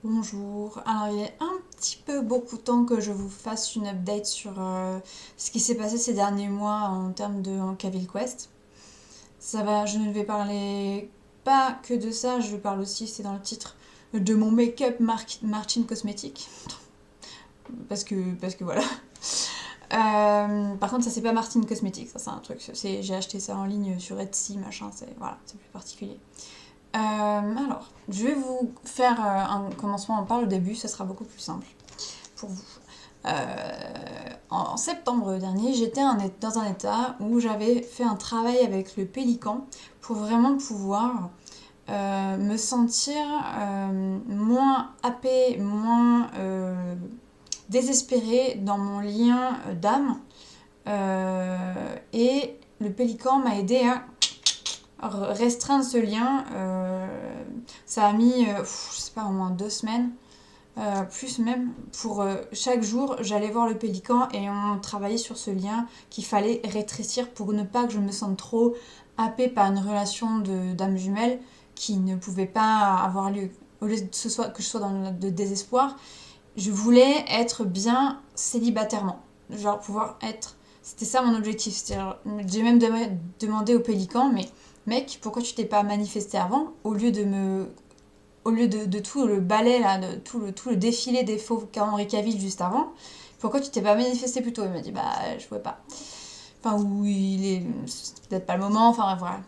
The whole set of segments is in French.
Bonjour. Alors, il est un petit peu beaucoup de temps que je vous fasse une update sur ce qui s'est passé ces derniers mois en termes de Cavill Quest. Ça va, je ne vais parler pas que de ça, je parle aussi, c'est dans le titre, de mon make-up Martin Cosmétique. Parce que voilà. Par contre, ça c'est pas Martin Cosmétique, ça c'est un truc. J'ai acheté ça en ligne sur Etsy, machin, voilà, c'est plus particulier. Alors, je vais vous faire un commencement par le début, ce sera beaucoup plus simple pour vous. En septembre dernier, j'étais dans un état où j'avais fait un travail avec le pélican pour vraiment pouvoir me sentir moins happée, moins désespérée dans mon lien d'âme. Et le pélican m'a aidé à restreindre ce lien. Ça a mis, je sais pas, au moins 2 semaines. Plus même, pour chaque jour, j'allais voir le pélican et on travaillait sur ce lien qu'il fallait rétrécir pour ne pas que je me sente trop happée par une relation d'âme jumelle qui ne pouvait pas avoir lieu. Au lieu que je sois dans le désespoir, je voulais être bien célibatairement. Genre pouvoir être. C'était ça mon objectif. J'ai même demandé au pélican, mais mec, pourquoi tu t'es pas manifesté avant au lieu de tout le ballet, là, de tout le défilé des faux Henri Cavill juste avant, pourquoi tu t'es pas manifesté plus tôt? Il m'a dit, bah, je pouvais pas. Enfin, ou il est. C'est peut-être pas le moment, enfin, voilà.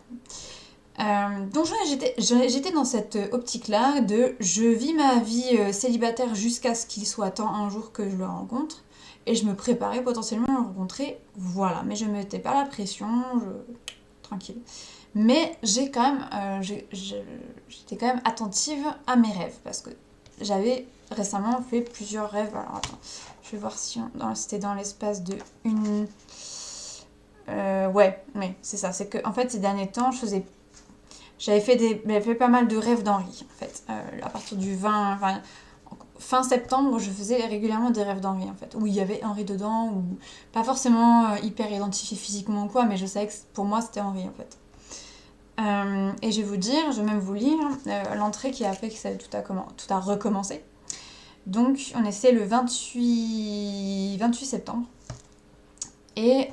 Donc, j'étais dans cette optique-là de je vis ma vie célibataire jusqu'à ce qu'il soit temps un jour que je le rencontre. Et je me préparais potentiellement à le rencontrer. Voilà. Mais je me mettais pas la pression. Tranquille. Mais j'ai quand même, j'étais quand même attentive à mes rêves parce que j'avais récemment fait plusieurs rêves. Alors attends, je vais voir si c'était dans l'espace de une. Ouais, c'est ça. C'est que en fait ces derniers temps, j'avais fait pas mal de rêves d'Henri. En fait, à partir du 20, enfin, fin septembre, je faisais régulièrement des rêves d'Henri en fait, où il y avait Henri dedans, ou pas forcément hyper identifié physiquement ou quoi, mais je savais que pour moi c'était Henri en fait. Et je vais vous dire, je vais même vous lire l'entrée qui a fait que tout a recommencé. Donc, on essaie le 28 septembre. Et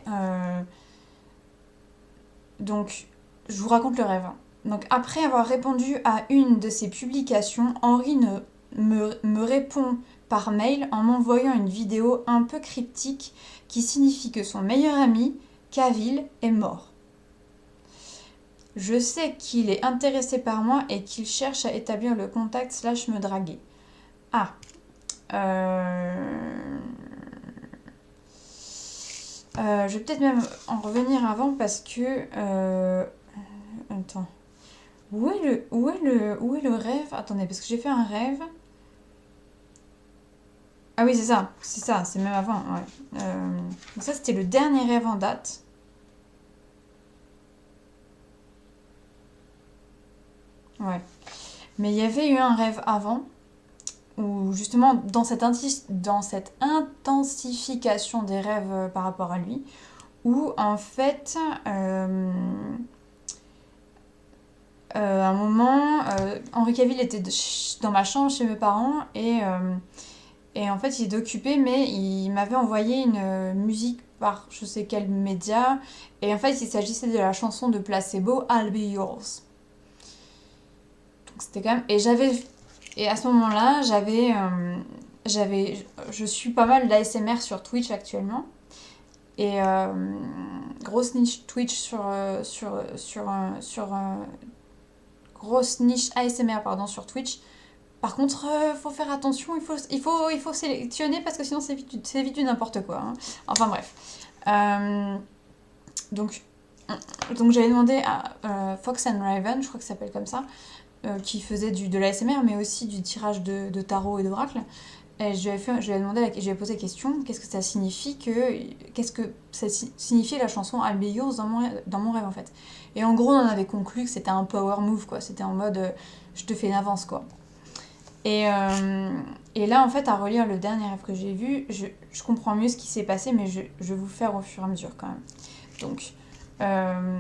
donc, je vous raconte le rêve. Donc, après avoir répondu à une de ses publications, Henri me répond par mail en m'envoyant une vidéo un peu cryptique qui signifie que son meilleur ami, Cavill, est mort. Je sais qu'il est intéressé par moi et qu'il cherche à établir le contact slash me draguer. Ah. Je vais peut-être même en revenir avant parce que... attends. Où est le rêve? Attendez, parce que j'ai fait un rêve. Ah oui, c'est ça, c'est même avant, ouais. Donc ça, c'était le dernier rêve en date. Ouais. Mais il y avait eu un rêve avant où justement dans cette intensification des rêves par rapport à lui, où en fait, à un moment, Henri Cavill était dans ma chambre chez mes parents et en fait il était occupé mais il m'avait envoyé une musique par je sais quel média et en fait il s'agissait de la chanson de Placebo I'll Be Yours. Donc c'était quand même et à ce moment-là je suis pas mal d'ASMR sur Twitch actuellement. Et grosse niche Twitch grosse niche ASMR pardon sur Twitch. Par contre, faut faire attention, il faut sélectionner parce que sinon c'est vite du n'importe quoi, hein. Enfin bref. Euh, donc, donc j'avais demandé à Fox and Raven, je crois que ça s'appelle comme ça, qui faisait de l'ASMR mais aussi du tirage de tarot et d'oracle. Et je lui ai posé la question, qu'est-ce que ça signifiait la chanson I'll Be Yours dans mon rêve en fait. Et en gros, on en avait conclu que c'était un power move quoi, c'était en mode je te fais une avance quoi. Et là en fait, à relire le dernier rêve que j'ai vu, je comprends mieux ce qui s'est passé, mais je vais vous faire au fur et à mesure quand même. Donc, euh,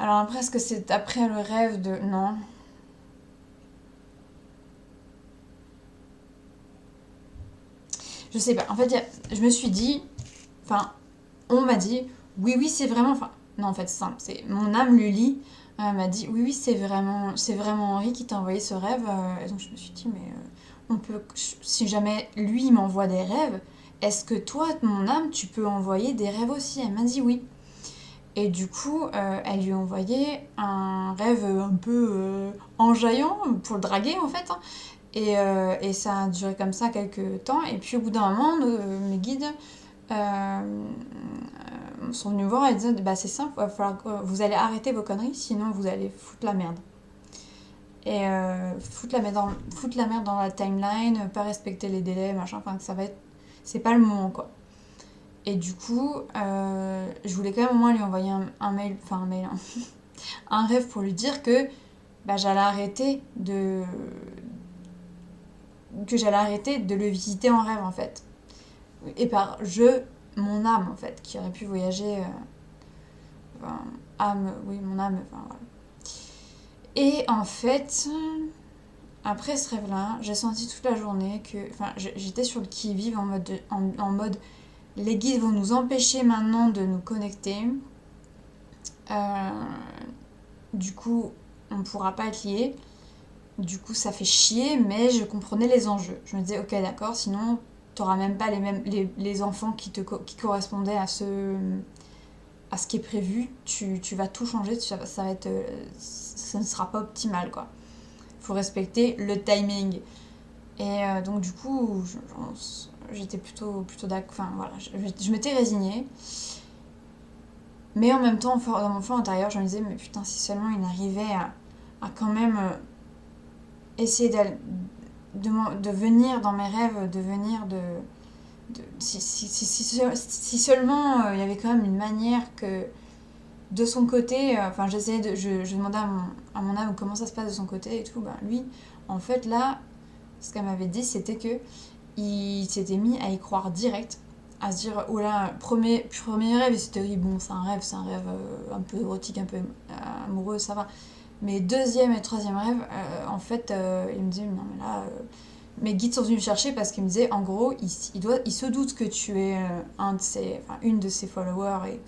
Alors après, est-ce que c'est après le rêve de... Non. Je sais pas. En fait, je me suis dit... Enfin, on m'a dit, oui, oui, c'est vraiment... Enfin, non, en fait, c'est simple. C'est mon âme Luli m'a dit, oui, oui, c'est vraiment Henri qui t'a envoyé ce rêve. Et donc je me suis dit, mais on peut... Si jamais lui il m'envoie des rêves, est-ce que toi, mon âme, tu peux envoyer des rêves aussi? Elle m'a dit oui. Et du coup, elle lui a envoyé un rêve un peu enjaillant pour le draguer en fait, hein. Et ça a duré comme ça quelques temps. Et puis au bout d'un moment, mes guides euh, sont venus me voir et disaient bah, c'est simple, va falloir que vous allez arrêter vos conneries, sinon vous allez foutre la merde. Et foutre la merde dans la timeline, pas respecter les délais, machin, enfin que ça va être. C'est pas le moment quoi. Et du coup, je voulais quand même au moins lui envoyer un mail, enfin un mail, hein, un rêve pour lui dire que bah, j'allais arrêter de le visiter en rêve en fait. Et par mon âme en fait, qui aurait pu voyager, enfin, âme, oui mon âme, enfin voilà. Et en fait, après ce rêve-là, j'ai senti toute la journée que, enfin j'étais sur le qui-vive en mode les guides vont nous empêcher maintenant de nous connecter. Euh, du coup, on ne pourra pas être liés. Du coup, ça fait chier, mais je comprenais les enjeux. Je me disais, ok, d'accord, sinon, t'auras même pas les enfants qui correspondaient à ce qui est prévu. Tu vas tout changer, ça va être, ça ne sera pas optimal, quoi. Il faut respecter le timing. Et donc, du coup, j'étais plutôt d'accord. Enfin, voilà, je m'étais résignée. Mais en même temps, dans mon fond intérieur, je me disais, mais putain, si seulement il arrivait à quand même essayer de venir dans mes rêves, de venir si seulement il y avait quand même une manière que de son côté, enfin je demandais à mon âme comment ça se passe de son côté et tout, ben lui, en fait là, ce qu'elle m'avait dit c'était que il s'était mis à y croire direct, à se dire, oh là, premier rêve, c'était oui, bon, c'est un rêve un peu érotique, un peu amoureux, ça va. Mais deuxième et troisième rêve, en fait, il me disait, non mais là, mes guides sont venus me chercher parce qu'ils me disaient, en gros, il se doute que tu es une de ses followers et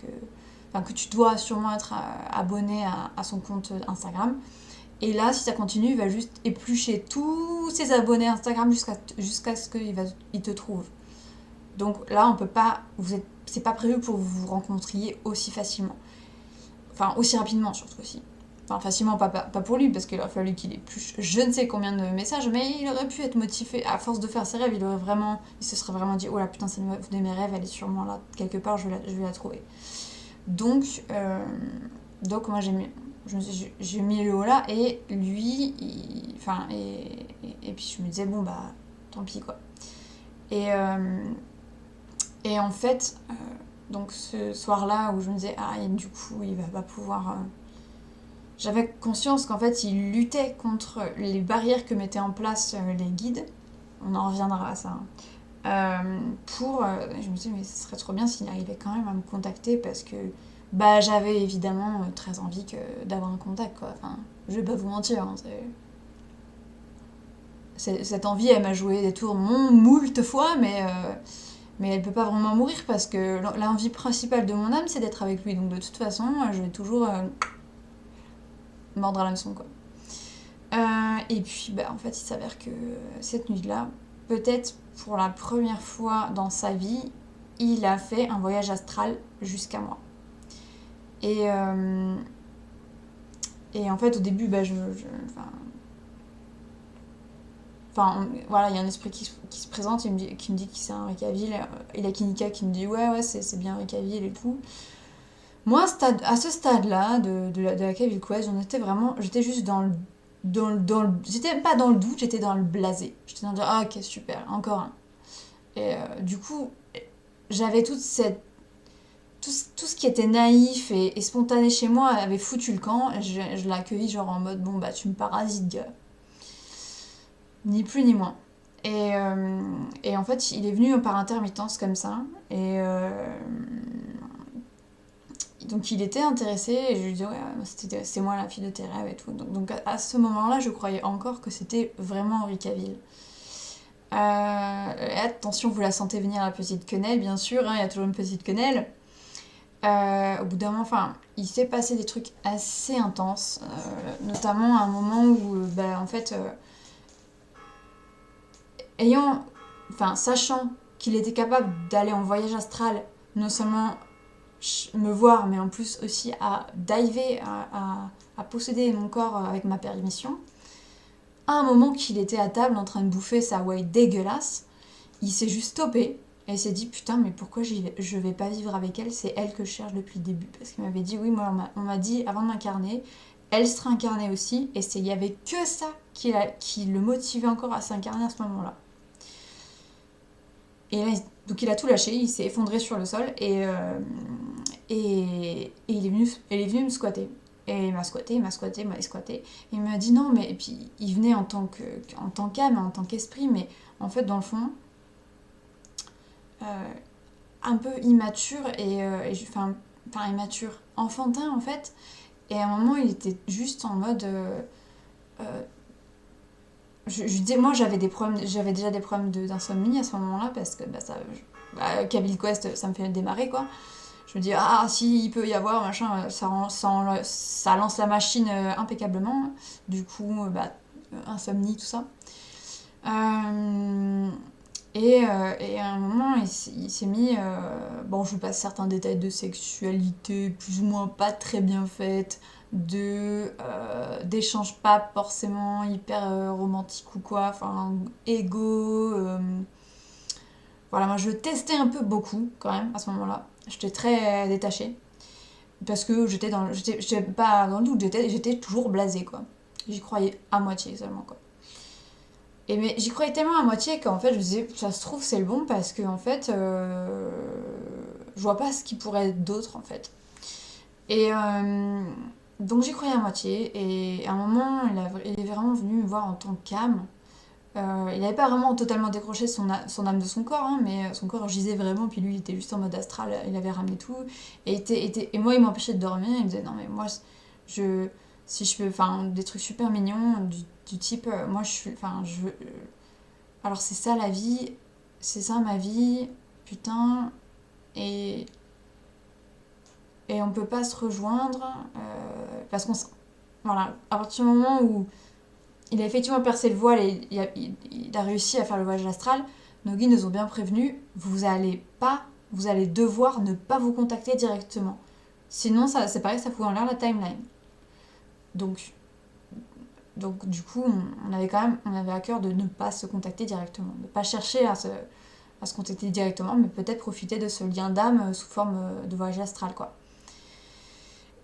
que tu dois sûrement être abonné à son compte Instagram. Et là, si ça continue, il va juste éplucher tous ses abonnés Instagram jusqu'à ce il te trouve. Donc là, on peut pas, c'est pas prévu pour que vous vous rencontriez aussi facilement. Enfin, aussi rapidement, surtout aussi. Enfin, facilement, pas pour lui, parce qu'il aurait fallu qu'il épluche je ne sais combien de messages, mais il aurait pu être motivé. À force de faire ses rêves, il se serait vraiment dit, oh là putain, c'est une de mes rêves, elle est sûrement là, quelque part, je vais la trouver. Donc, moi j'ai mis le haut là, et lui, et puis je me disais, bon bah, tant pis quoi. Et, en fait, donc ce soir-là où je me disais, ah, et du coup, il va pas pouvoir. J'avais conscience qu'en fait, il luttait contre les barrières que mettaient en place les guides. On en reviendra à ça, hein. Je me disais, mais ce serait trop bien s'il arrivait quand même à me contacter parce que bah, j'avais évidemment très envie d'avoir un contact, quoi. Enfin, je vais pas vous mentir, hein, cette envie, elle m'a joué des tours moult fois, mais elle peut pas vraiment mourir parce que l'envie principale de mon âme, c'est d'être avec lui. Donc de toute façon, je vais toujours mordre à l'hameçon, quoi. Et puis, bah, en fait, il s'avère que cette nuit-là, peut-être pour la première fois dans sa vie, il a fait un voyage astral jusqu'à moi. Et, en fait, au début, bah, voilà, il y a un esprit qui se présente, qui me dit que c'est un Cavill, et la Kinika qui me dit ouais, c'est bien un Cavill et tout. Moi, à ce stade-là de la Cavill Quest, j'étais juste j'étais pas dans le doute, j'étais dans le blasé. J'étais dans le dire, ah ok, super, encore un. Et du coup, j'avais tout ce qui était naïf et spontané chez moi avait foutu le camp. Et je l'ai accueilli genre en mode, bon bah tu me parasites, gars. Ni plus ni moins. Et en fait, il est venu par intermittence comme ça. Et donc il était intéressé et je lui dis ouais, c'est moi la fille de tes rêves et tout. Donc à ce moment-là, je croyais encore que c'était vraiment Henri Cavill. Et attention, vous la sentez venir la petite quenelle, bien sûr, hein, il y a toujours une petite quenelle. Au bout d'un moment, enfin, il s'est passé des trucs assez intenses, notamment à un moment où, en fait, ayant, enfin, sachant qu'il était capable d'aller en voyage astral, non seulement me voir, mais en plus aussi à diver, à posséder mon corps avec ma permission, à un moment qu'il était à table en train de bouffer sa whey dégueulasse, il s'est juste stoppé et il s'est dit putain mais pourquoi je vais pas vivre avec elle, c'est elle que je cherche depuis le début, parce qu'il m'avait dit oui, moi on m'a dit avant de m'incarner elle serait incarnée aussi, et il y avait que ça qui le motivait encore à s'incarner à ce moment-là. Et là donc il a tout lâché, il s'est effondré sur le sol et il est venu me squatter. Et il m'a squatté, Et il m'a dit non, mais. Et puis il venait en tant qu'âme, en tant qu'esprit, mais en fait, dans le fond, un peu immature enfin, immature, enfantin en fait. Et à un moment, il était juste en mode. Je disais, moi j'avais déjà des problèmes d'insomnie à ce moment-là, parce que Cavill Quest, ça me fait démarrer quoi. Je me dis, ah, si, il peut y avoir, machin, ça lance la machine impeccablement. Du coup, insomnie, tout ça. Et à un moment, il s'est mis. Bon, je vous passe certains détails de sexualité, plus ou moins pas très bien faite, d'échanges pas forcément hyper romantiques ou quoi, enfin, égo. Voilà, moi je testais un peu beaucoup quand même à ce moment-là. J'étais très détachée. Parce que j'étais pas dans le doute, j'étais toujours blasée quoi. J'y croyais à moitié seulement quoi. Mais j'y croyais tellement à moitié qu'en fait je me disais, ça se trouve c'est le bon, parce que en fait je vois pas ce qui pourrait être d'autre en fait. Et donc j'y croyais à moitié, et à un moment il est vraiment venu me voir en tant qu'âme. Il n'avait pas vraiment totalement décroché son âme de son corps, hein, mais son corps gisait vraiment, puis lui il était juste en mode astral, il avait ramené tout. Et moi il m'empêchait de dormir, il me disait non mais moi, si je peux, enfin des trucs super mignons, du type, moi je suis, enfin je veux, alors c'est ça la vie, c'est ça ma vie, putain, et, et on peut pas se rejoindre, parce qu'on, voilà, à partir du moment où il a effectivement percé le voile et il a réussi à faire le voyage astral. Nos guides nous ont bien prévenus, vous allez devoir ne pas vous contacter directement. Sinon, c'est pareil, ça fout en l'air la timeline. Donc, du coup, on avait à cœur de ne pas se contacter directement, de ne pas chercher à se contacter directement, mais peut-être profiter de ce lien d'âme sous forme de voyage astral, quoi.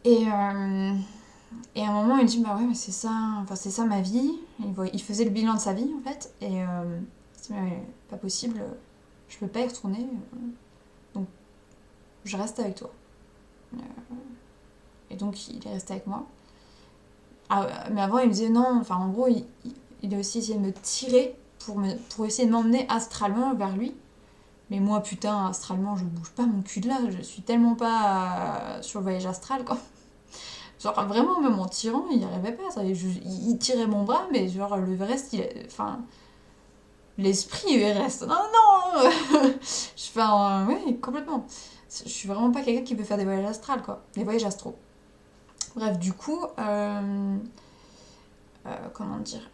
Et à un moment, il dit bah ouais, mais c'est ça, enfin, c'est ça ma vie. Il faisait le bilan de sa vie en fait, et il dit mais pas possible, je peux pas y retourner, donc je reste avec toi. Euh, et donc il est resté avec moi. Mais avant, il me disait non, enfin en gros, il a aussi essayé de me tirer pour essayer de m'emmener astralement vers lui. Mais moi, putain, astralement, je bouge pas mon cul de là, je suis tellement pas sur le voyage astral quoi. Genre vraiment, même en tirant, il n'y arrivait pas. Il tirait mon bras, mais genre le reste, enfin, l'esprit il reste. Non, non. Enfin, oui, complètement. Je suis vraiment pas quelqu'un qui peut faire des voyages astrales, quoi. Des voyages astraux. Bref, du coup, comment dire,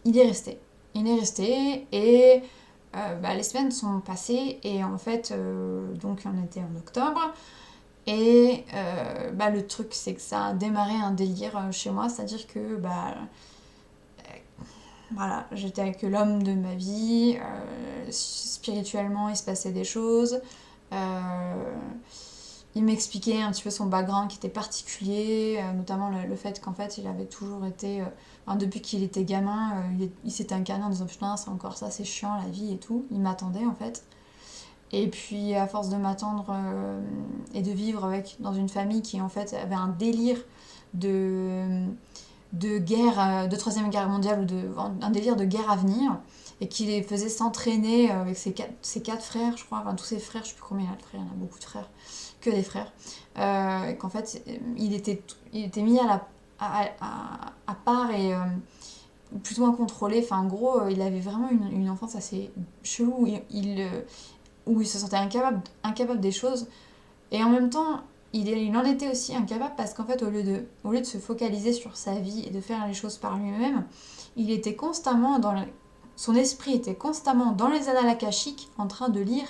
il est resté. Il est resté, et les semaines sont passées, et en fait, donc on était en octobre. Et le truc, c'est que ça a démarré un délire chez moi, c'est-à-dire que voilà, j'étais avec l'homme de ma vie, spirituellement il se passait des choses, il m'expliquait un petit peu son background qui était particulier, notamment le fait qu'en fait il avait toujours été, depuis qu'il était gamin, il s'était incarné en disant putain c'est encore ça, c'est chiant la vie et tout, il m'attendait en fait. Et puis, à force de m'attendre et de vivre dans une famille qui, en fait, avait un délire de guerre, de Troisième Guerre mondiale, ou un délire de guerre à venir, et qui les faisait s'entraîner avec ses quatre frères, je crois, enfin tous ses frères, je sais plus combien il y a de frères, il y en a beaucoup de frères, que des frères, et qu'en fait il était mis à part et plus ou moins contrôlé, enfin en gros il avait vraiment une enfance assez chelou, où il se sentait incapable des choses, et en même temps il en était aussi incapable parce qu'en fait au lieu de se focaliser sur sa vie et de faire les choses par lui-même, il était constamment son esprit était constamment dans les annales akashiques en train de lire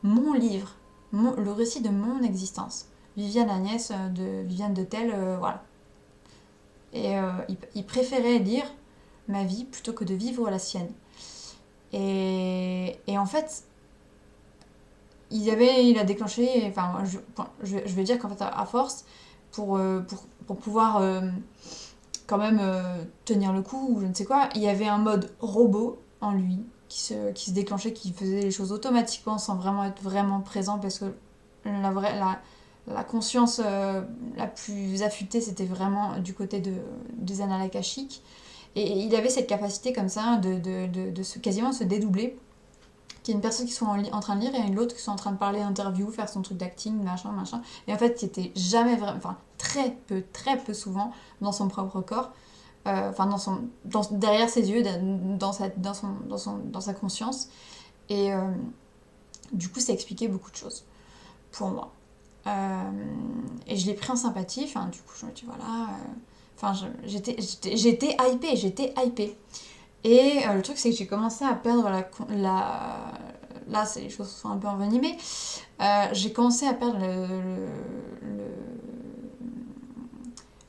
mon livre, le récit de mon existence. Viviane Agnès de Viviane de Tel, voilà. Et il préférait lire ma vie plutôt que de vivre la sienne. Et en fait, il a déclenché, enfin, je vais dire qu'en fait, à force, pour pouvoir quand même tenir le coup ou je ne sais quoi, il y avait un mode robot en lui qui se déclenchait, qui faisait les choses automatiquement sans vraiment être vraiment présent parce que la conscience la plus affûtée c'était vraiment du côté des annales akashiques. Et il avait cette capacité comme ça quasiment se dédoubler, qu'il y a une personne qui soit en train de lire et une autre qui soit en train de parler interview, faire son truc d'acting, machin, machin. Et en fait, c'était jamais vraiment, enfin très peu souvent dans son propre corps, enfin derrière ses yeux, dans sa conscience. Et du coup, ça expliquait beaucoup de choses pour moi. Et je l'ai pris en sympathie, enfin du coup je me dis voilà, enfin j'étais hypée. Et le truc c'est que j'ai commencé à perdre là c'est les choses sont un peu envenimées. J'ai commencé à perdre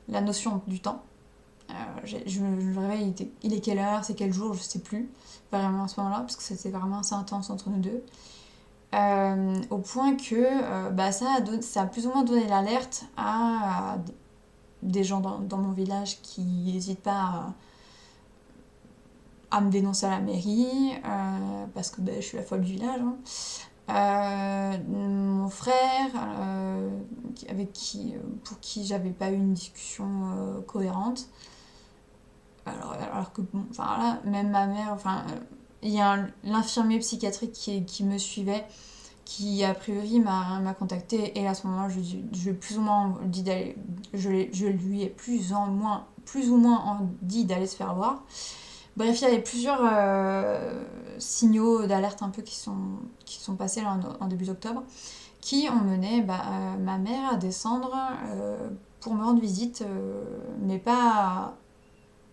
la notion du temps. Je me réveille, il est quelle heure, c'est quel jour, je sais plus vraiment à ce moment-là, parce que c'était vraiment assez intense entre nous deux. Au point que ça a plus ou moins donné l'alerte à des gens dans mon village qui n'hésitent pas à me dénoncer à la mairie, parce que je suis la folle du village. Hein. Mon frère, pour qui j'avais pas eu une discussion cohérente. Alors que, bon, enfin là, même ma mère, enfin, il y a l'infirmier psychiatrique qui me suivait, qui a priori m'a contacté, et à ce moment-là, je lui ai plus ou moins dit d'aller, je lui ai plus ou moins dit d'aller se faire voir. Bref, il y avait plusieurs signaux d'alerte un peu qui sont passés là, en début d'octobre, qui ont mené ma mère à descendre pour me rendre visite, mais pas...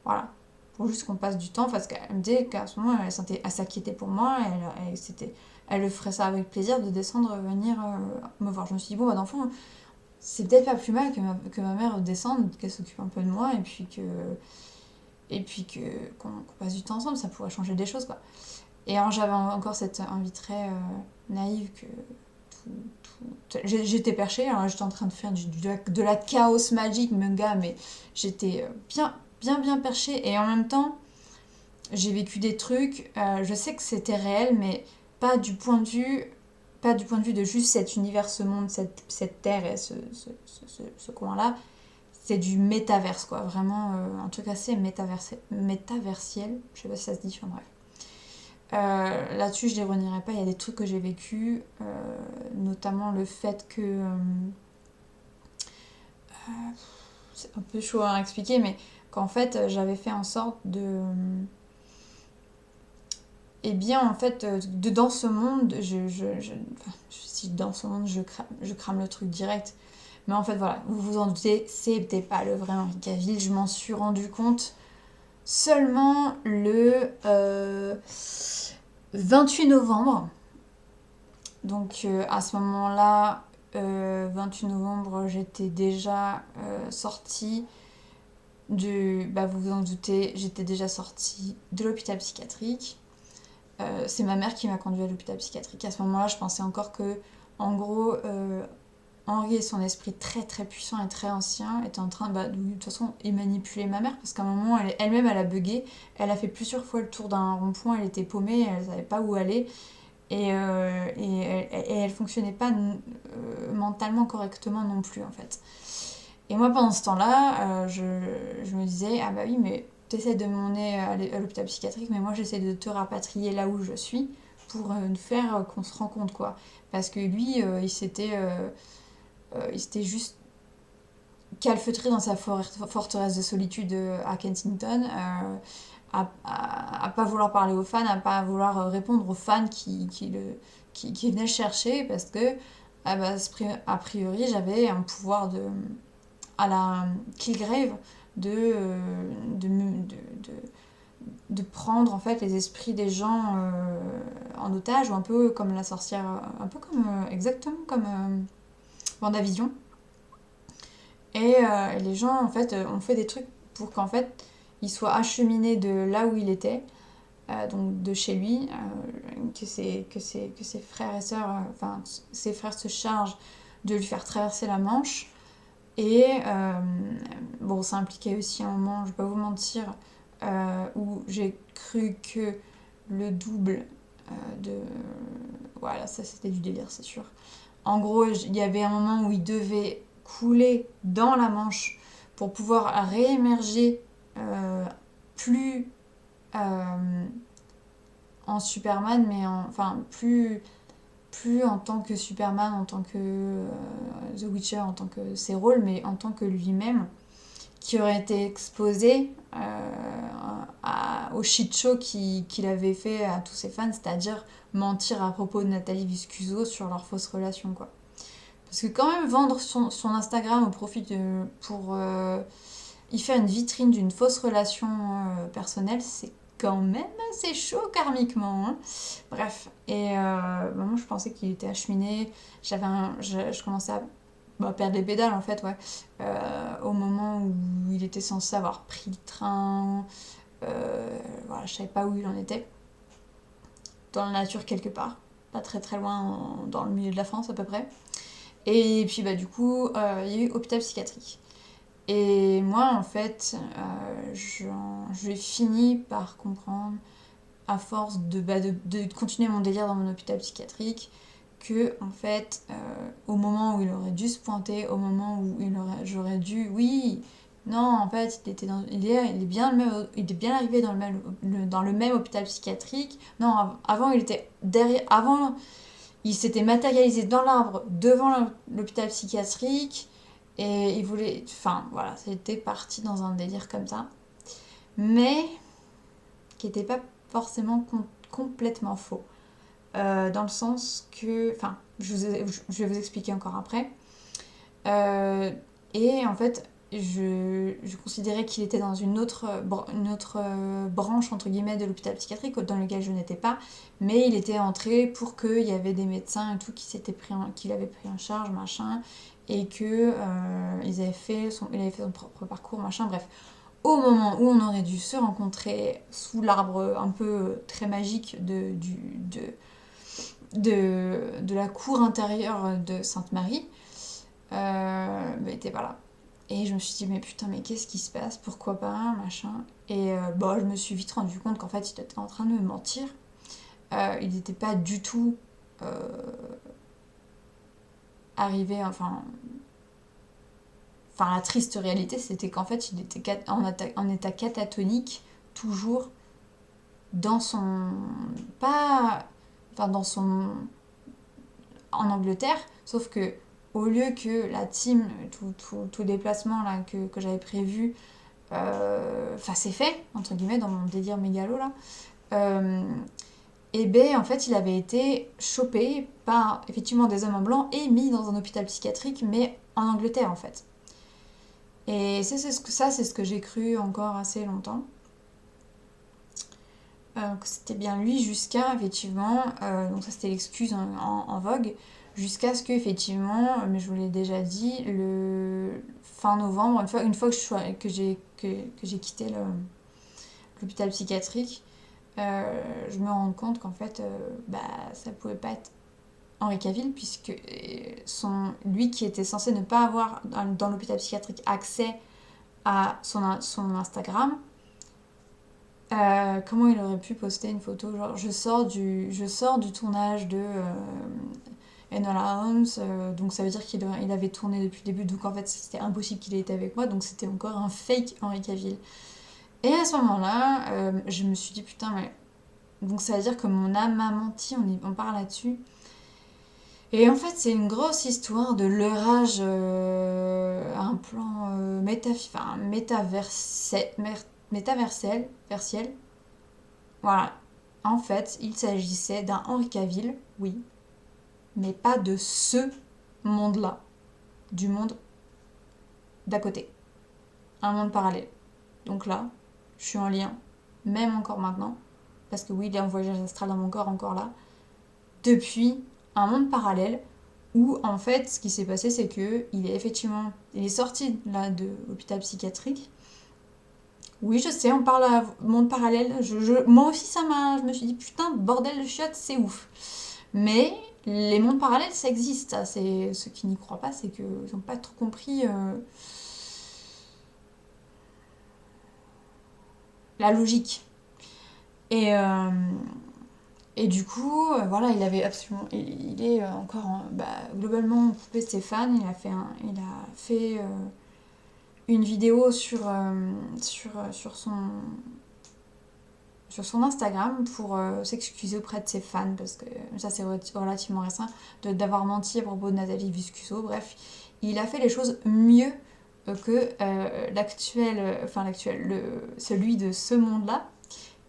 Voilà, pour juste qu'on passe du temps, parce qu'elle me disait qu'à ce moment, elle s'inquiétait pour moi, elle le ferait ça avec plaisir de descendre, venir me voir. Je me suis dit, bon, d'enfant, c'est peut-être pas plus mal que ma mère descende, qu'elle s'occupe un peu de moi, et puis qu'on passe du temps ensemble, ça pourrait changer des choses, quoi. Et alors j'avais encore cette envie très naïve que j'étais perchée, alors j'étais en train de faire de la chaos magique manga, mais j'étais bien perchée, et en même temps j'ai vécu des trucs, je sais que c'était réel, mais pas du point de vue de juste cet univers, ce monde, cette terre et ce coin-là. C'est du métaverse, quoi. Vraiment un truc assez métaversiel. Je sais pas si ça se dit, enfin bref. Là-dessus, je les renierai pas. Il y a des trucs que j'ai vécu, notamment le fait que... c'est un peu chaud à expliquer, mais qu'en fait, j'avais fait en sorte de... Eh bien, en fait, dans ce monde, si dans ce monde, je crame le truc direct. Mais en fait, voilà, vous vous en doutez, c'était pas le vrai Henri Cavill. Je m'en suis rendu compte seulement le 28 novembre. Donc à ce moment-là, 28 novembre, j'étais déjà sortie vous vous en doutez, j'étais déjà sortie de l'hôpital psychiatrique. C'est ma mère qui m'a conduit à l'hôpital psychiatrique. À ce moment-là, je pensais encore que, en gros, Henri et son esprit très très puissant et très ancien étaient en train de toute façon il manipulait ma mère, parce qu'à un moment elle-même elle a bugué, elle a fait plusieurs fois le tour d'un rond-point, elle était paumée, elle savait pas où aller, et elle fonctionnait pas mentalement correctement non plus en fait. Et moi pendant ce temps-là je me disais ah bah oui mais t'essaies de m'emmener à l'hôpital psychiatrique, mais moi j'essaie de te rapatrier là où je suis pour faire qu'on se rencontre, quoi. Parce que lui, il s'était juste calfeutré dans sa forteresse de solitude à Kensington, à pas vouloir parler aux fans, à pas vouloir répondre aux fans qui venaient le chercher, parce que a priori j'avais un pouvoir à la Killgrave de prendre en fait les esprits des gens en otage, ou un peu comme la sorcière, un peu comme exactement comme Vendavision. Et les gens en fait ont fait des trucs pour qu'en fait il soit acheminé de là où il était, donc de chez lui, que ses frères et sœurs, enfin ses frères se chargent de lui faire traverser la Manche. Et bon, ça impliquait aussi un moment, je vais pas vous mentir, où j'ai cru que le double de... Voilà, ça c'était du délire, c'est sûr. En gros, il y avait un moment où il devait couler dans la Manche pour pouvoir réémerger plus euh, en Superman, mais enfin plus en tant que Superman, en tant que The Witcher, en tant que ses rôles, mais en tant que lui-même, qui aurait été exposé au shit show qu'il avait fait à tous ses fans, c'est-à-dire mentir à propos de Nathalie Viscuso sur leur fausse relation, quoi. Parce que quand même vendre son Instagram au profit pour y faire une vitrine d'une fausse relation personnelle, c'est quand même assez chaud karmiquement, hein. Bref, et moi je pensais qu'il était acheminé, je commençais à perdre les pédales en fait, ouais. Au moment où il était censé avoir pris le train, voilà, je savais pas où il en était. Dans la nature quelque part, pas très très loin, dans le milieu de la France à peu près. Et puis du coup, il y a eu hôpital psychiatrique. Et moi, en fait, j'ai fini par comprendre, à force de continuer mon délire dans mon hôpital psychiatrique, que, en fait, au moment où il aurait dû se pointer, au moment où j'aurais dû, oui, non, en fait, il est bien il est bien arrivé dans le même hôpital psychiatrique. Non, avant, il était derrière, avant, il s'était matérialisé dans l'arbre devant l'hôpital psychiatrique. Et il voulait... Enfin, voilà, c'était parti dans un délire comme ça. Mais qui n'était pas forcément complètement faux. Dans le sens que... Enfin, je vais vous expliquer encore après. Et en fait, je considérais qu'il était dans une autre branche, entre guillemets, de l'hôpital psychiatrique, dans lequel je n'étais pas. Mais il était entré pour qu'il y avait des médecins et tout qui l'avaient pris en charge, machin. Et que il avait fait son propre parcours, machin, bref. Au moment où on aurait dû se rencontrer sous l'arbre un peu très magique de la cour intérieure de Sainte-Marie, il était pas là. Et je me suis dit, mais putain, mais qu'est-ce qui se passe? Pourquoi pas, machin. Et je me suis vite rendu compte qu'en fait, il était en train de me mentir. Il n'était pas du tout arrivé, la triste réalité, c'était qu'en fait, il était en état catatonique, toujours dans son... Pas... Enfin, dans son... En Angleterre, sauf que au lieu que la team, tout déplacement là, que j'avais prévu, c'est fait, entre guillemets, dans mon délire mégalo là, et ben en fait, il avait été chopé par effectivement des hommes en blanc et mis dans un hôpital psychiatrique, mais en Angleterre en fait. Et c'est ce que j'ai cru encore assez longtemps. Que c'était bien lui jusqu'à, effectivement, donc ça c'était l'excuse en vogue, jusqu'à ce que, effectivement, mais je vous l'ai déjà dit, le fin novembre, une fois que j'ai quitté l'hôpital psychiatrique, je me rends compte qu'en fait, ça pouvait pas être Henri Cavill, puisque lui qui était censé ne pas avoir dans l'hôpital psychiatrique accès à son Instagram, comment il aurait pu poster une photo genre je sors du tournage de Enola Holmes, donc ça veut dire il avait tourné depuis le début, donc en fait c'était impossible qu'il ait été avec moi, donc c'était encore un fake Henri Cavill. Et à ce moment-là, je me suis dit, putain, mais... Donc ça veut dire que mon âme m'a menti, on parle là-dessus. Et en fait, c'est une grosse histoire de leurrage à un plan métaversiel. Voilà. En fait, il s'agissait d'un Henri Cavill, oui, mais pas de ce monde-là, du monde d'à côté. Un monde parallèle. Donc là, je suis en lien, même encore maintenant, parce que oui, il est en voyage astral dans mon corps encore là, depuis un monde parallèle où en fait ce qui s'est passé c'est que il est sorti là de l'hôpital psychiatrique. Oui, je sais, on parle à monde parallèle. Moi aussi je me suis dit putain bordel de chiottes, c'est ouf. Mais les mondes parallèles ça existe. Ça, c'est ceux qui n'y croient pas, c'est qu'ils n'ont pas trop compris la logique. Et Et du coup, voilà, il avait absolument. Il est encore globalement coupé de ses fans. Il a fait une vidéo sur son Instagram pour s'excuser auprès de ses fans, parce que ça c'est relativement récent, d'avoir menti à propos de Nathalie Viscuso. Bref, il a fait les choses mieux que celui de ce monde-là,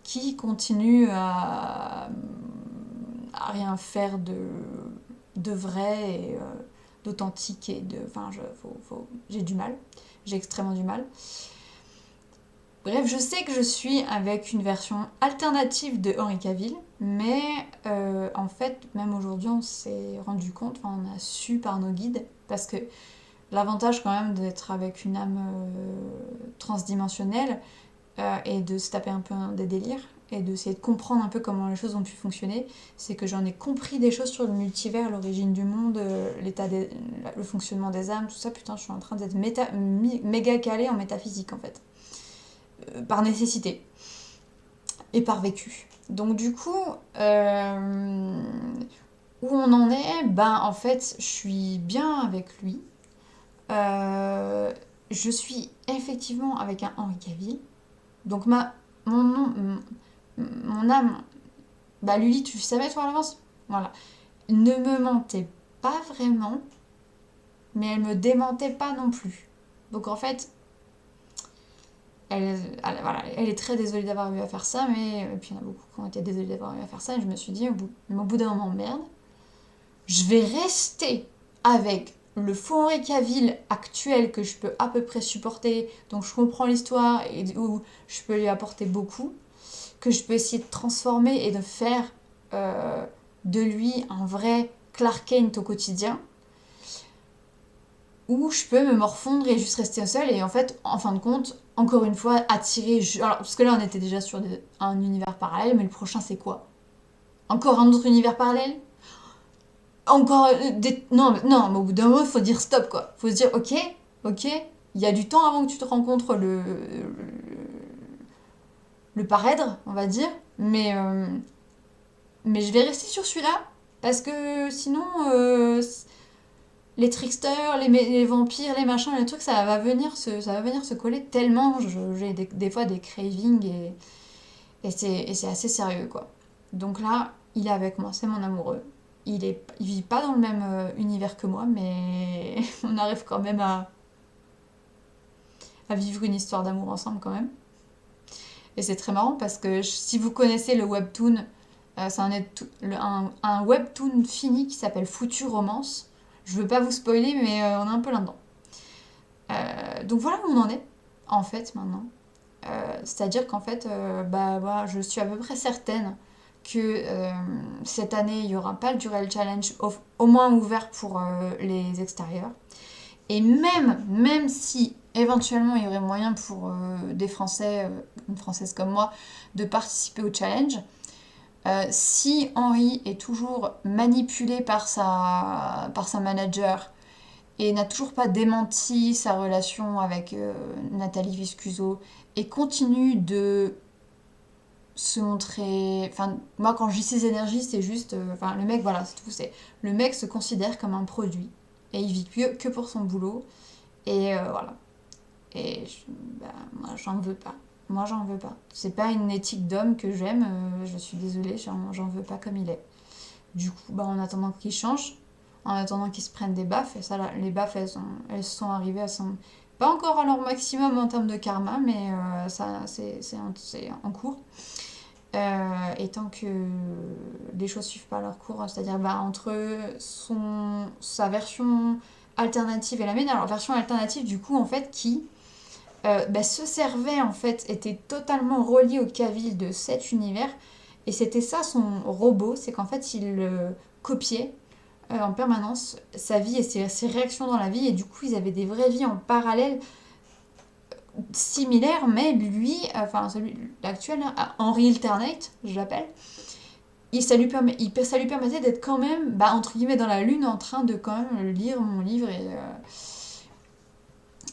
qui continue à rien faire de vrai et d'authentique et de... Enfin, j'ai du mal. J'ai extrêmement du mal. Bref, je sais que je suis avec une version alternative de Henri Cavill, mais en fait, même aujourd'hui, on s'est rendu compte, enfin, on a su par nos guides, parce que l'avantage quand même d'être avec une âme transdimensionnelle et de se taper un peu des délires et d'essayer de comprendre un peu comment les choses ont pu fonctionner, c'est que j'en ai compris des choses sur le multivers, l'origine du monde, le fonctionnement des âmes, tout ça. Putain, je suis en train d'être méga calée en métaphysique en fait, par nécessité et par vécu. Donc du coup, où on en est, ben en fait, je suis bien avec lui. Je suis effectivement avec un Henri Cavill. Donc mon nom, mon âme, bah Lully, tu savais toi à l'avance. Voilà. Ne me mentait pas vraiment, mais elle me démentait pas non plus. Donc en fait, voilà, elle est très désolée d'avoir eu à faire ça, mais et puis il y en a beaucoup qui ont été désolés d'avoir eu à faire ça, et je me suis dit, au bout d'un moment, merde, je vais rester avec le faux Henri Cavill actuel que je peux à peu près supporter, donc je comprends l'histoire et où je peux lui apporter beaucoup, que je peux essayer de transformer et de faire euh, de lui un vrai Clark Kent au quotidien, ou je peux me morfondre et juste rester seule et en fait, en fin de compte, encore une fois, attirer... Alors, parce que là, on était déjà sur un univers parallèle, mais le prochain, c'est quoi? Encore un autre univers parallèle? Encore des... Non, mais au bout d'un moment, il faut dire stop, quoi. Il faut se dire, ok, il y a du temps avant que tu te rencontres le parèdre, on va dire, mais je vais rester sur celui-là, parce que sinon, les tricksters, les vampires, les machins, les trucs, ça va venir se coller tellement j'ai des fois des cravings et c'est assez sérieux, quoi. Donc là, il est avec moi, c'est mon amoureux. Il vit pas dans le même univers que moi, mais on arrive quand même à vivre une histoire d'amour ensemble quand même. Et c'est très marrant parce que si vous connaissez le webtoon, c'est un webtoon fini qui s'appelle Future Romance. Je veux pas vous spoiler, mais on est un peu là-dedans. Donc voilà où on en est, en fait, maintenant. C'est-à-dire qu'en fait, voilà, je suis à peu près certaine que cette année, il n'y aura pas le Durel Challenge, au moins ouvert pour les extérieurs. Et même si éventuellement il y aurait moyen pour des Français, une Française comme moi, de participer au challenge, si Henri est toujours manipulé par sa manager et n'a toujours pas démenti sa relation avec Nathalie Viscuso et continue de se montrer... Enfin, moi quand je dis ses énergies, c'est juste... Enfin, le mec, voilà, c'est tout. Le mec se considère comme un produit et il vit que pour son boulot. Et voilà. Et moi, j'en veux pas. moi j'en veux pas. C'est pas une éthique d'homme que j'aime, je suis désolée, j'en veux pas comme il est. Du coup, bah, en attendant qu'il change, en attendant qu'ils se prennent des baffes, et ça, là, les baffes, elles sont arrivées, elles sont pas encore à leur maximum en termes de karma, mais ça, c'est en cours. Et tant que les choses suivent pas leur cours, c'est-à-dire bah, entre sa version alternative et la mienne, alors version alternative du coup en fait qui bah, se servait en fait, était totalement relié au Cavill de cet univers, et c'était ça son robot, c'est qu'en fait il copiait en permanence sa vie et ses réactions dans la vie, et du coup ils avaient des vraies vies en parallèle similaires, mais lui, enfin celui l'actuel, hein, Henry Alternate, je l'appelle, ça lui permettait d'être quand même, bah, entre guillemets, dans la lune en train de quand même lire mon livre, et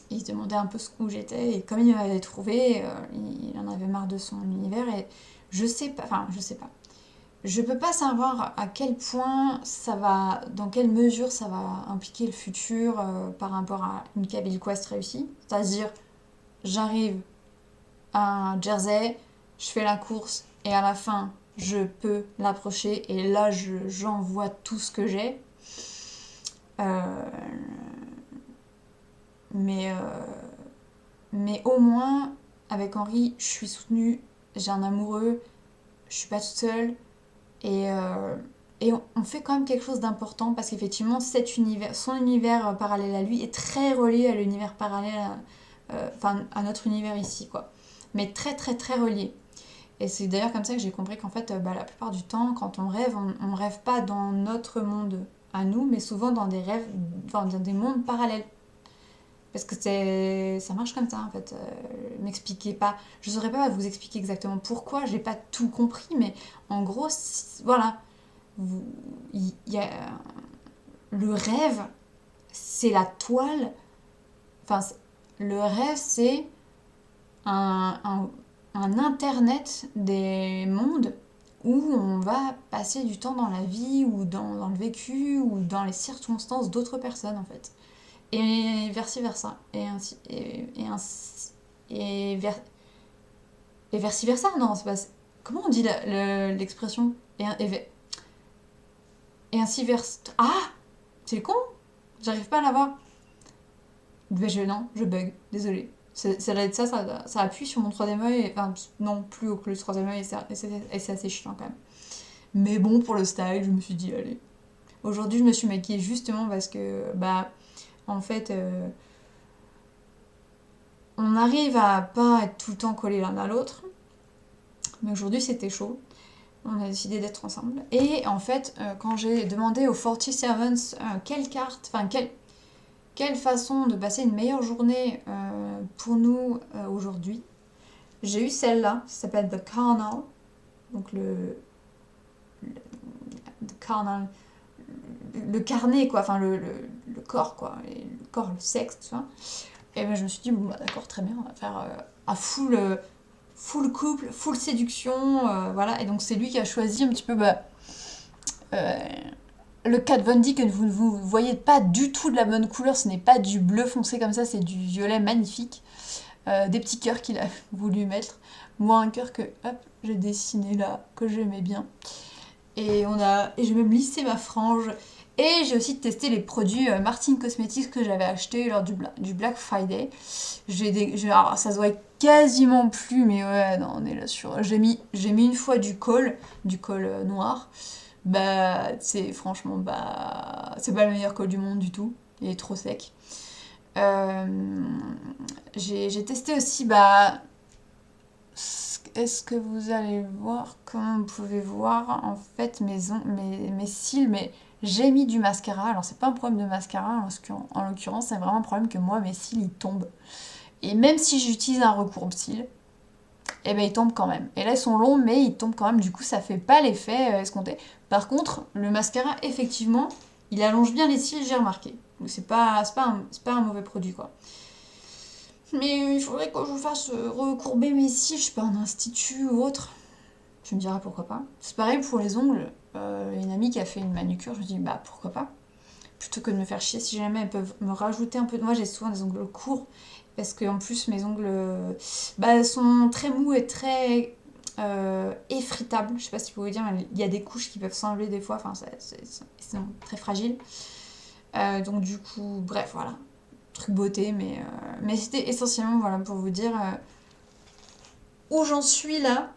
il se demandait un peu où j'étais, et comme il m'avait trouvé, il en avait marre de son univers, et je sais pas. Je peux pas savoir à quel point ça va, dans quelle mesure ça va impliquer le futur par rapport à une Cabin Quest réussie. C'est-à-dire, j'arrive à Jersey, je fais la course et à la fin, je peux l'approcher et là, j'envoie tout ce que j'ai. Euh, mais, euh, mais au moins, avec Henri, je suis soutenue, j'ai un amoureux, je suis pas toute seule. Et on fait quand même quelque chose d'important parce qu'effectivement, son univers parallèle à lui est très relié à l'univers parallèle, enfin à notre univers ici, quoi. Mais très très très relié. Et c'est d'ailleurs comme ça que j'ai compris qu'en fait, bah, la plupart du temps, quand on rêve, on rêve pas dans notre monde à nous, mais souvent dans des rêves, enfin, dans des mondes parallèles. Parce que ça marche comme ça en fait. M'expliquez pas. Je saurais pas vous expliquer exactement pourquoi, j'ai pas tout compris, mais en gros, voilà. Il y a, le rêve, c'est la toile. Enfin, le rêve, c'est un, un, un internet des mondes où on va passer du temps dans la vie ou dans le vécu ou dans les circonstances d'autres personnes en fait. Et vice versa. Et, ver, et vice versa, non, c'est pas. Comment on dit l'expression et ainsi versa. Ah, c'est con, j'arrive pas à l'avoir. Non, je bug, désolé. Ça doit être ça appuie sur mon troisième œil, enfin non, plus haut que le troisième œil, et c'est assez chiant quand même. Mais bon, pour le style, je me suis dit, allez. Aujourd'hui, je me suis maquillée justement parce que, bah, en fait, on arrive à pas être tout le temps collés l'un à l'autre. Mais aujourd'hui, c'était chaud. On a décidé d'être ensemble. Et en fait, quand j'ai demandé aux 47 quelle carte, enfin, quelle façon de passer une meilleure journée pour nous aujourd'hui, j'ai eu celle-là, ça s'appelle The Carnal. Donc le carnal, le carnet, quoi, enfin le corps, quoi, et le corps, le sexe, tu vois. Et ben je me suis dit, bon, bah, d'accord, très bien, on va faire à full couple, full séduction, voilà. Et donc c'est lui qui a choisi un petit peu bah, euh, le Kat Von D que vous ne vous voyez pas du tout de la bonne couleur, ce n'est pas du bleu foncé comme ça, c'est du violet magnifique. Des petits cœurs qu'il a voulu mettre. Moi, un cœur que hop, j'ai dessiné là, que j'aimais bien. Et j'ai même lissé ma frange. Et j'ai aussi testé les produits Martin Cosmetics que j'avais achetés lors du Black Friday. Alors, ça se voit quasiment plus, mais ouais, non, on est là sur. J'ai mis une fois du col noir. Bah, c'est franchement, bah, c'est pas le meilleur col du monde du tout. Il est trop sec. Euh, j'ai testé aussi, bah, est-ce que vous allez voir, comme vous pouvez voir, en fait, mes cils, mais j'ai mis du mascara. Alors, c'est pas un problème de mascara, en l'occurrence, c'est vraiment un problème que moi, mes cils, ils tombent. Et même si j'utilise un recourbe-cils, eh ben, ils tombent quand même. Et là, ils sont longs, mais ils tombent quand même. Du coup, ça fait pas l'effet escompté. Par contre, le mascara, effectivement, il allonge bien les cils, j'ai remarqué. Donc, c'est pas un mauvais produit, quoi. Mais il faudrait que je fasse recourber mes cils, je sais pas, en institut ou autre. Tu me diras pourquoi pas. C'est pareil pour les ongles. Une amie qui a fait une manucure, je me dis bah pourquoi pas. Plutôt que de me faire chier, si jamais elles peuvent me rajouter un peu de. Moi j'ai souvent des ongles courts Parce que en plus, mes ongles bah, sont très mous et très effritables. Je sais pas si vous pouvez dire, mais il y a des couches qui peuvent s'enlever des fois. Enfin, c'est très fragile. Donc du coup, bref, voilà. Truc beauté, mais c'était essentiellement voilà, pour vous dire où j'en suis là.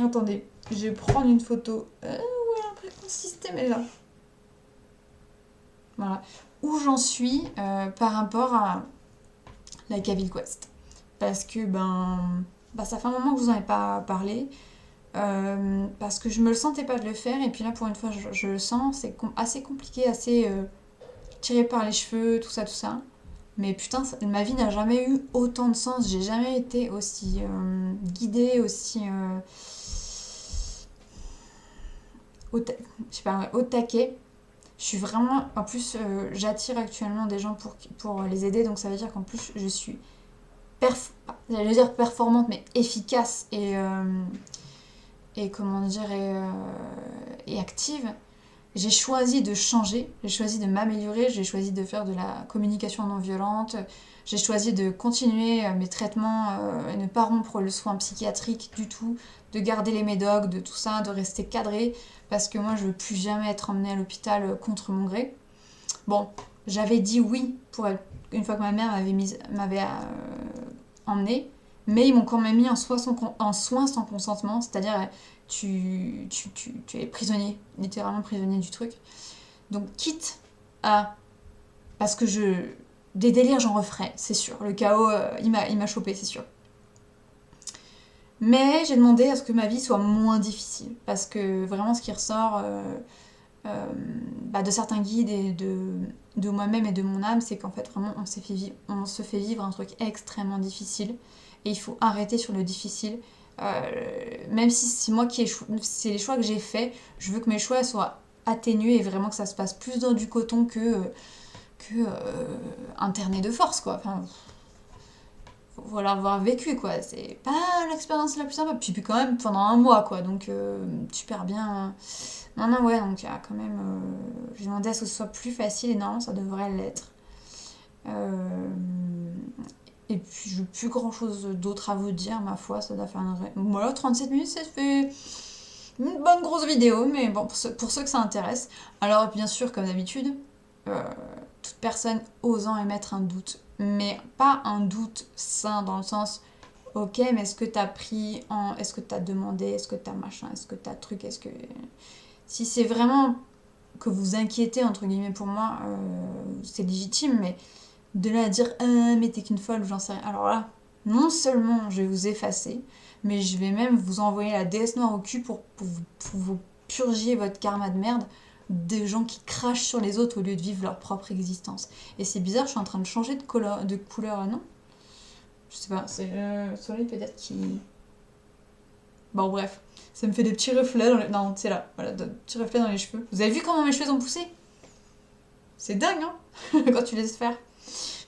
Attendez, je vais prendre une photo. Ouais, un peu consisté, mais là. Voilà. Où j'en suis par rapport à la Caville Quest. Parce que bah, ça fait un moment que je vous en ai pas parlé. Parce que je me le sentais pas de le faire. Et puis là, pour une fois, je le sens. C'est assez compliqué, assez tiré par les cheveux, tout ça, tout ça. Mais putain, ma vie n'a jamais eu autant de sens. J'ai jamais été aussi guidée, aussi je sais pas, ouais, au taquet. Je suis vraiment. En plus, j'attire actuellement des gens pour les aider. Donc ça veut dire qu'en plus, je suis j'allais dire performante, mais efficace et comment dire, et active. J'ai choisi de changer, j'ai choisi de m'améliorer, j'ai choisi de faire de la communication non violente, j'ai choisi de continuer mes traitements et ne pas rompre le soin psychiatrique du tout, de garder les médocs, de tout ça, de rester cadré, parce que moi je veux plus jamais être emmenée à l'hôpital contre mon gré. Bon, j'avais dit oui pour elle, une fois que ma mère m'avait emmenée, mais ils m'ont quand même mis en soins sans consentement, c'est-à-dire tu es prisonnier, littéralement prisonnier du truc. Donc quitte à... Parce que des délires, j'en referai, c'est sûr. Le chaos, il m'a chopé, c'est sûr. Mais j'ai demandé à ce que ma vie soit moins difficile. Parce que vraiment, ce qui ressort bah, de certains guides et de moi-même et de mon âme, c'est qu'en fait, vraiment, on se fait vivre un truc extrêmement difficile. Et il faut arrêter sur le difficile. Même si c'est moi c'est les choix que j'ai faits, je veux que mes choix soient atténués et vraiment que ça se passe plus dans du coton que interné de force, quoi. Enfin, faut l'avoir vécu, quoi. C'est pas l'expérience la plus sympa. Puis quand même pendant un mois, quoi. Donc super bien. Non, non, ouais, donc il y a quand même. J'ai demandé à ce que ce soit plus facile et non, ça devrait l'être. Euh, et puis, je n'ai plus grand chose d'autre à vous dire, ma foi, ça doit faire un vrai. Voilà, 37 minutes, ça fait une bonne grosse vidéo, mais bon, pour ceux que ça intéresse. Alors, bien sûr, comme d'habitude, euh, toute personne osant émettre un doute, mais pas un doute sain dans le sens, ok, mais est-ce que t'as pris en. Est-ce que t'as demandé, est-ce que t'as machin, est-ce que t'as truc, est-ce que. Si c'est vraiment que vous inquiétez, entre guillemets, pour moi, c'est légitime, mais de là à dire mais t'es qu'une folle ou j'en sais rien. Alors là, non seulement je vais vous effacer, mais je vais même vous envoyer la déesse noire au cul pour vous purger votre karma de merde des gens qui crachent sur les autres au lieu de vivre leur propre existence. Et c'est bizarre, je suis en train de changer de couleur, non? Je sais pas, c'est le soleil peut-être qui... Bon bref, ça me fait des petits reflets dans les... Non, c'est là, voilà, des petits reflets dans les cheveux. Vous avez vu comment mes cheveux ont poussé? C'est dingue, hein? Quand tu laisses faire.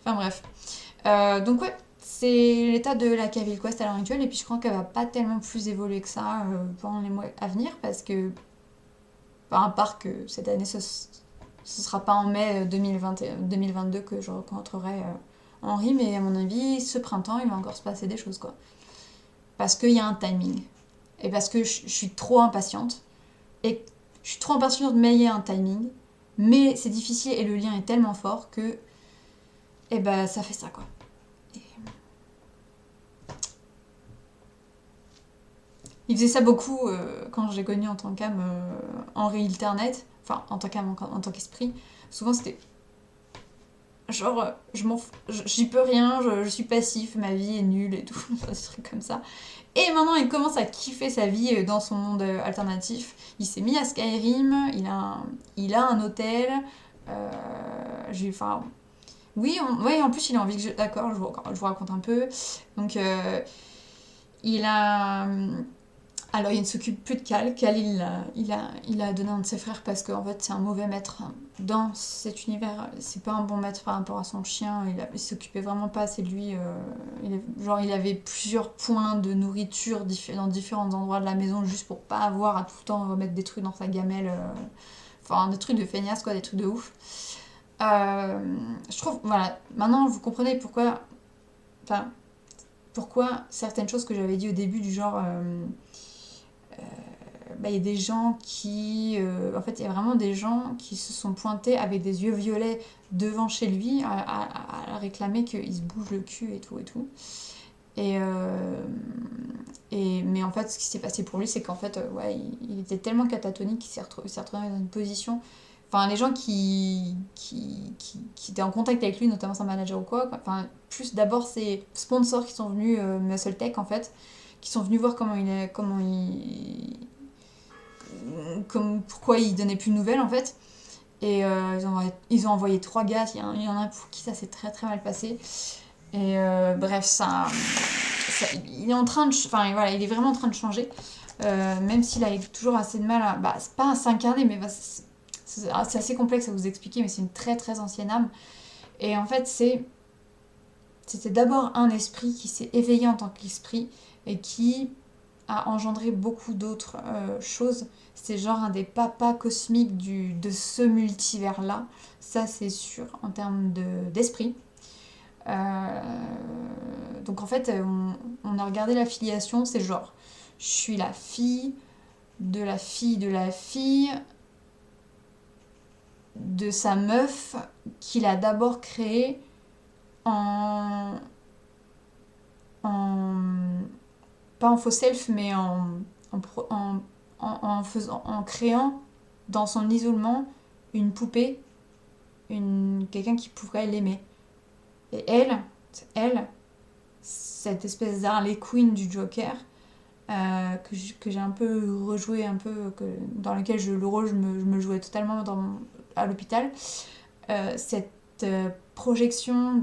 Enfin bref. Donc ouais, c'est l'état de la Caville Quest à l'heure actuelle. Et puis je crois qu'elle va pas tellement plus évoluer que ça pendant les mois à venir. Parce que, enfin, à part que cette année, ce sera pas en mai 2022 que je rencontrerai Henri. Mais à mon avis, ce printemps, il va encore se passer des choses, quoi. Parce qu'il y a un timing. Et parce que je suis trop impatiente. Et je suis trop impatiente, mais il y a un timing. Mais c'est difficile et le lien est tellement fort que... Eh ben, ça fait ça, quoi. Il faisait ça beaucoup quand j'ai connu en tant qu'âme Henri Internet, enfin en tant qu'âme, en tant qu'esprit. Souvent c'était genre, j'y peux rien, je suis passif, ma vie est nulle et tout, des trucs comme ça. Et maintenant il commence à kiffer sa vie dans son monde alternatif. Il s'est mis à Skyrim, il a un hôtel, euh, enfin, oui, ouais, en plus il a envie que je... D'accord, je vous raconte un peu. Donc, il a... Alors, il ne s'occupe plus de Cal. Cal, il a donné un de ses frères parce qu'en fait, c'est un mauvais maître dans cet univers. C'est pas un bon maître par rapport à son chien. Il s'occupait vraiment pas assez de lui. Il avait plusieurs points de nourriture dans différents endroits de la maison juste pour pas avoir à tout le temps remettre des trucs dans sa gamelle. Enfin, des trucs de feignasse, quoi, des trucs de ouf. Je trouve, voilà, maintenant vous comprenez pourquoi, enfin, pourquoi certaines choses que j'avais dit au début du genre, bah, il y a des gens qui, en fait, il y a vraiment des gens qui se sont pointés avec des yeux violets devant chez lui à réclamer qu'il se bouge le cul et tout et tout. Et, mais en fait, ce qui s'est passé pour lui, c'est qu'en fait, ouais, il était tellement catatonique qu'il s'est retrouvé dans une position. Enfin, les gens qui étaient en contact avec lui, notamment son manager ou quoi, enfin, plus d'abord ces sponsors qui sont venus, Muscle Tech en fait, qui sont venus voir pourquoi il donnait plus de nouvelles en fait. Et ils ont envoyé 3 gars, il y en a un pour qui ça s'est très très mal passé. Et bref, il est en train de, enfin voilà, il est vraiment en train de changer, même s'il a toujours assez de mal à, bah, c'est pas à s'incarner, mais bah, c'est assez complexe à vous expliquer, mais c'est une très très ancienne âme. Et en fait, c'était d'abord un esprit qui s'est éveillé en tant qu'esprit et qui a engendré beaucoup d'autres choses. C'est genre un des papas cosmiques de ce multivers-là, ça c'est sûr, en termes d'esprit. Euh, donc en fait, on a regardé la filiation, c'est genre, je suis la fille de la fille de la fille de sa meuf qu'il a d'abord créée en, en pas en faux self, mais en, en créant dans son isolement une poupée, quelqu'un qui pourrait l'aimer. Et elle, cette espèce d'Harley Quinn du Joker, que j'ai un peu rejoué, dans lequel le rôle je me jouais totalement à l'hôpital, cette projection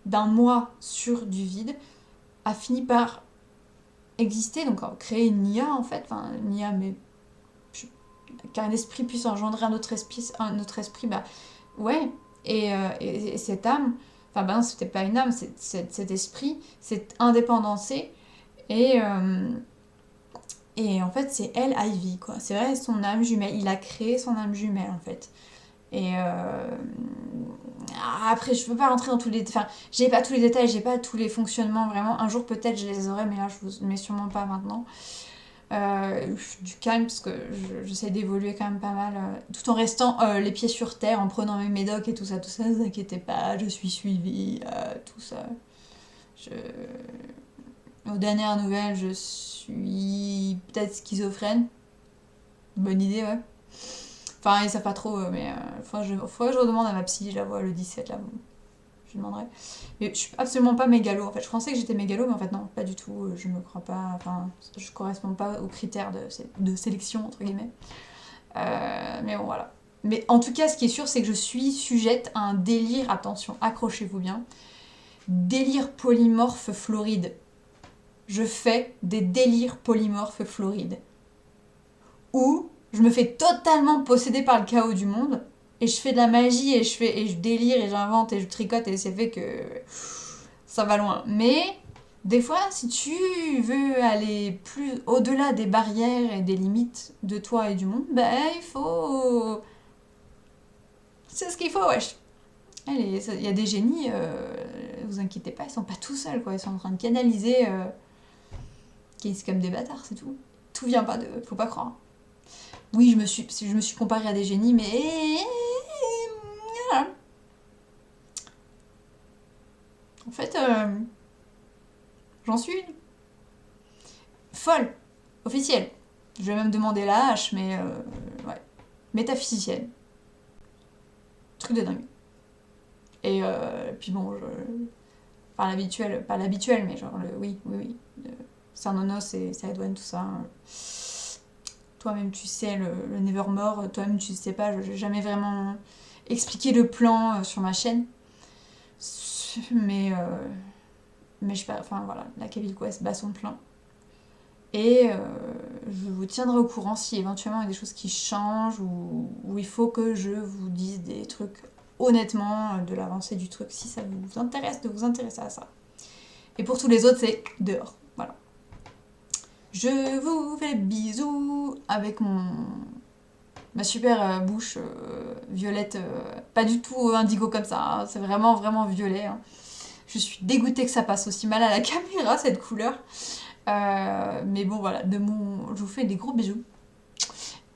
d'un moi sur du vide a fini par exister, donc créer une IA en fait, enfin une IA, mais qu'un esprit puisse engendrer un autre esprit, bah ouais, et cette âme, enfin bah non, c'était pas une âme, cet esprit s'est indépendancé et en fait c'est elle, Ivy, quoi. C'est vrai, son âme jumelle, il a créé son âme jumelle en fait. Et après, je peux pas rentrer dans tous les. Enfin, j'ai pas tous les détails, j'ai pas tous les fonctionnements vraiment. Un jour peut-être je les aurai, mais là je vous mets sûrement pas maintenant. Du calme parce que j'essaie d'évoluer quand même pas mal, tout en restant les pieds sur terre, en prenant mes médocs et tout ça, ne vous inquiétez pas, je suis suivie, tout ça. Je... Aux dernières nouvelles, je suis peut-être schizophrène. Bonne idée, ouais. Enfin, ils savent pas trop, mais faudrait que je redemande à ma psy, je la vois le 17 là, je lui demanderai. Mais je suis absolument pas mégalo en fait. Je pensais que j'étais mégalo, mais en fait non, pas du tout. Je me crois pas, enfin, je correspond pas aux critères de sélection entre guillemets. Mais bon, voilà. Mais en tout cas, ce qui est sûr, c'est que je suis sujette à un délire, attention, accrochez-vous bien, délire polymorphe floride. Je fais des délires polymorphes florides. Où je me fais totalement posséder par le chaos du monde, et je fais de la magie, et je délire, et j'invente, et je tricote, et c'est fait que ça va loin. Mais des fois, si tu veux aller plus au-delà des barrières et des limites de toi et du monde, bah il faut... C'est ce qu'il faut, wesh. Il y a des génies, vous inquiétez pas, ils sont pas tout seuls, quoi. Ils sont en train de canaliser, qui c'est comme des bâtards, c'est tout. Tout vient pas de... Faut pas croire. Oui, je me suis comparée à des génies, mais... Voilà. En fait, j'en suis une. Folle. Officielle. Je vais même demander la hache, mais... ouais. Métaphysicienne. Truc de dingue. Et puis bon, par l'habituel, pas l'habituel, mais genre oui, oui, oui. Sarnonos et Saedwen, tout ça. Toi-même tu sais, le Nevermore, toi-même tu sais pas, j'ai jamais vraiment expliqué le plan sur ma chaîne. Mais, mais je sais pas, enfin voilà, la Cavil Quest bat son plein. Et je vous tiendrai au courant si éventuellement il y a des choses qui changent ou il faut que je vous dise des trucs honnêtement de l'avancée du truc si ça vous intéresse de vous intéresser à ça. Et pour tous les autres, c'est dehors. Voilà. Je vous fais bisous avec mon Ma super bouche violette, pas du tout indigo comme ça, hein, c'est vraiment vraiment violet. Hein. Je suis dégoûtée que ça passe aussi mal à la caméra cette couleur. Mais bon voilà, je vous fais des gros bisous.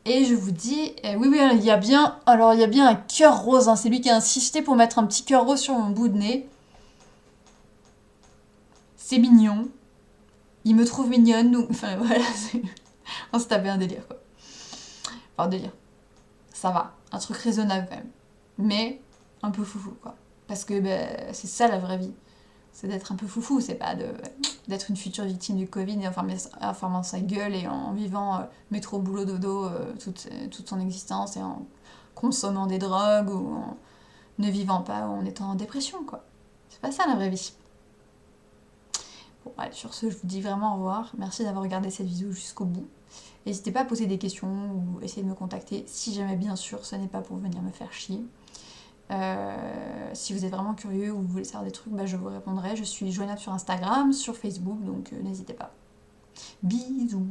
Et je vous dis, oui oui, il y a bien, alors il y a bien un cœur rose, hein, c'est lui qui a insisté pour mettre un petit cœur rose sur mon bout de nez. C'est mignon, il me trouve mignonne, donc enfin voilà, on se tapait un délire quoi. Enfin délire, ça va, un truc raisonnable quand même. Mais un peu foufou quoi. Parce que ben, c'est ça la vraie vie. C'est d'être un peu foufou, c'est pas d'être une future victime du Covid et en fermant sa gueule et en vivant métro, boulot, dodo toute son existence et en consommant des drogues ou en ne vivant pas ou en étant en dépression quoi. C'est pas ça la vraie vie. Bon, allez, sur ce, je vous dis vraiment au revoir. Merci d'avoir regardé cette vidéo jusqu'au bout. N'hésitez pas à poser des questions ou essayer de me contacter si jamais, bien sûr, ce n'est pas pour venir me faire chier. Si vous êtes vraiment curieux ou vous voulez savoir des trucs, bah, je vous répondrai. Je suis joignable sur Instagram, sur Facebook, donc n'hésitez pas. Bisous.